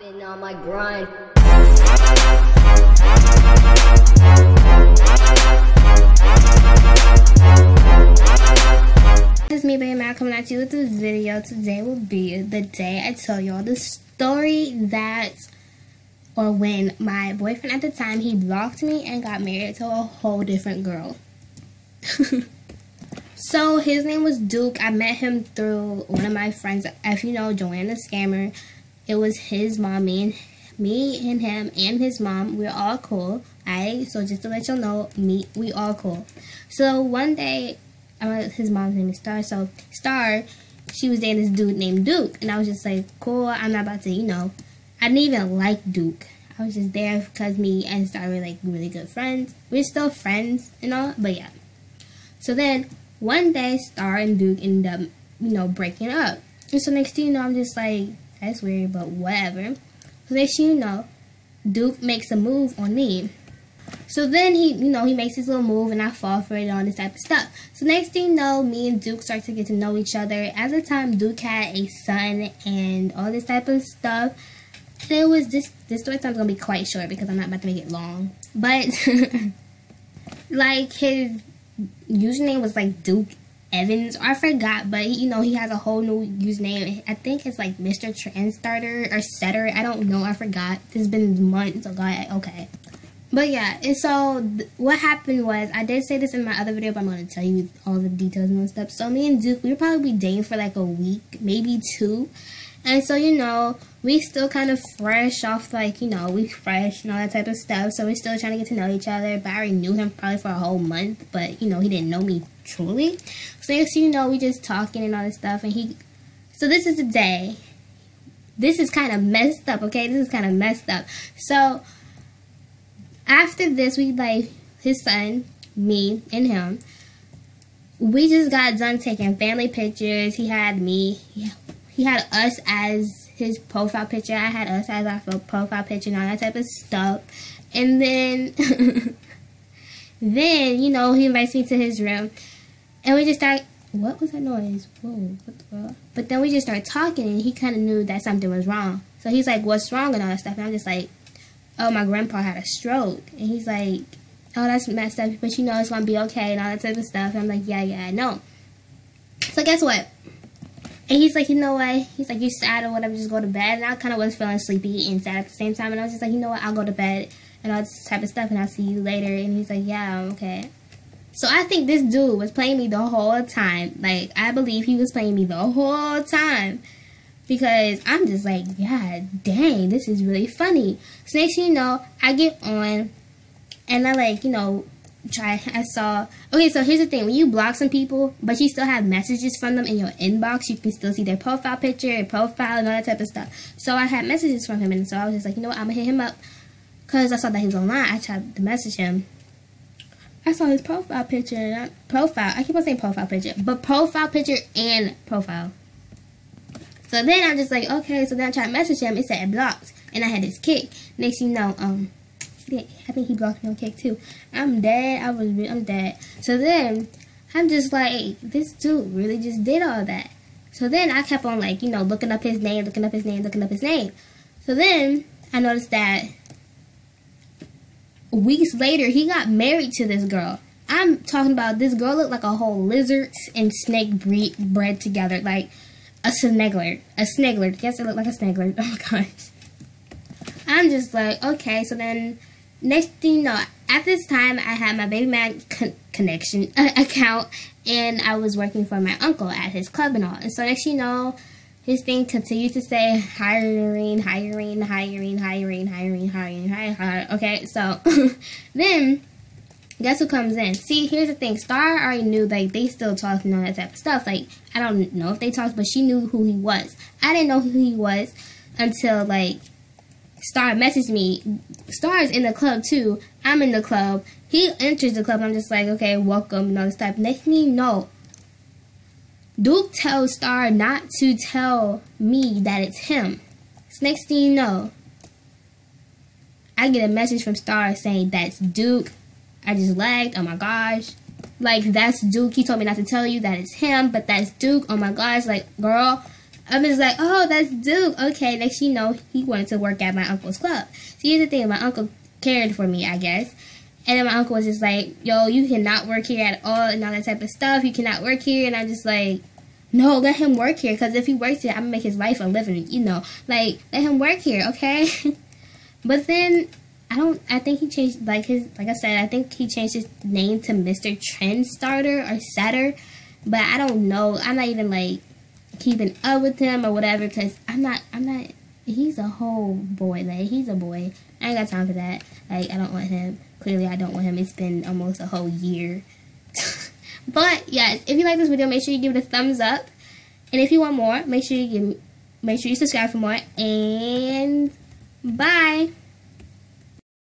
Been on my grind. This is me, baby Matt, coming at you with this video. Today will be the day I tell y'all the story when my boyfriend at the time, he blocked me and got married to a whole different girl. So his name was Duke. I met him through one of my friends. If you know Joanna Scammer, it was his mom, me and him and his mom. We're all cool. Alright, so just to let y'all know, we all cool. So one day, his mom's name is Star. So Star, she was dating this dude named Duke, and I was just like, cool. I'm not about to, I didn't even like Duke. I was just there because me and Star were like really good friends. We're still friends and all, but yeah. So then one day, Star and Duke ended up, breaking up. And so next thing you know, I'm just like, that's weird, but whatever. So next thing you know, Duke makes a move on me. So then he makes his little move and I fall for it and all this type of stuff. So next thing you know, me and Duke start to get to know each other. At the time, Duke had a son and all this type of stuff. And it was this story time's gonna be quite short because I'm not about to make it long. But like his username was like Duke Evans, or I forgot, but he has a whole new username. I think it's like Mr. Transstarter or Setter. I don't know. I forgot. It's been months ago. Okay. But yeah, and so what happened was, I did say this in my other video, but I'm going to tell you all the details and stuff. So me and Duke, we were probably dating for like a week, maybe two. And so, we still kind of fresh off, like, we fresh and all that type of stuff. So we're still trying to get to know each other. But I already knew him probably for a whole month. But, he didn't know me truly. So next thing you know, we just talking and all this stuff. And so this is the day. This is kind of messed up, okay? This is kind of messed up. So after this, his son, me, and him, we just got done taking family pictures. He had me. He had us as his profile picture. I had us as our profile picture and all that type of stuff. And then, he invites me to his room. And we just start, what was that noise? Whoa, what the fuck? But then we just started talking, and he kind of knew that something was wrong. So he's like, what's wrong and all that stuff. And I'm just like, oh, my grandpa had a stroke. And he's like, oh, that's messed up, but it's going to be okay and all that type of stuff. And I'm like, yeah, I know. So guess what? And he's like, you know what? He's like, you sad or whatever, just go to bed. And I kind of was feeling sleepy and sad at the same time. And I was just like, you know what? I'll go to bed and all this type of stuff, and I'll see you later. And he's like, yeah, I'm okay. So I think this dude was playing me the whole time. Like, I believe he was playing me the whole time. Because I'm just like, yeah, dang, this is really funny. So next thing you know, I get on and I okay, so here's the thing. When you block some people, but you still have messages from them in your inbox, you can still see their profile picture and profile and all that type of stuff. So I had messages from him, and so I was just like, you know what, I'm going to hit him up. Because I saw that he was online. I tried to message him. I saw his profile picture. I keep on saying profile picture. But profile picture and profile. So then I'm just like, okay. So then I tried to message him. It said blocked. And I had this kick. Next thing you know, I think he blocked me on kick too. I'm dead. I'm dead. So then I'm just like, this dude really just did all that. So then I kept on looking up his name. So then I noticed that weeks later, he got married to this girl. I'm talking about, this girl looked like a whole lizard and snake bred together. Like a snegler. Yes, it looked like a snegler. Oh my gosh. I'm just like, okay. So then, next thing you know, at this time, I had my baby man connection account, and I was working for my uncle at his club and all. And so next thing you know, his thing continued to say hiring. Okay, so then guess who comes in? See, here's the thing. Star already knew, they still talk and all that type of stuff. Like, I don't know if they talked, but she knew who he was. I didn't know who he was until Star messaged me. Star's in the club too. I'm in the club. He enters the club. I'm just like, okay, welcome and all this stuff. Next thing you know, Duke tells Star not to tell me that it's him. So next thing you know, I get a message from Star saying, that's Duke. I just lagged. Oh my gosh. Like, that's Duke. He told me not to tell you that it's him, but that's Duke. Oh my gosh. Like, girl, I'm just like, oh, that's Duke. Okay, next you know, he wanted to work at my uncle's club. So here's the thing, my uncle cared for me, I guess. And then my uncle was just like, yo, you cannot work here at all and all that type of stuff. You cannot work here. And I'm just like, no, let him work here. Because if he works here, I'm going to make his life a living, you know. Like, let him work here, okay? But then, I think he changed, like I said, I think he changed his name to Mr. Trendstarter or Setter. But I don't know. I'm not even, like, keeping up with him or whatever. Because I'm not, he's a whole boy. Like, he's a boy. I ain't got time for that. Like, I don't want him. Clearly, I don't want him. It's been almost a whole year. But, yes, if you like this video, make sure you give it a thumbs up. And if you want more, make sure you subscribe for more. And bye.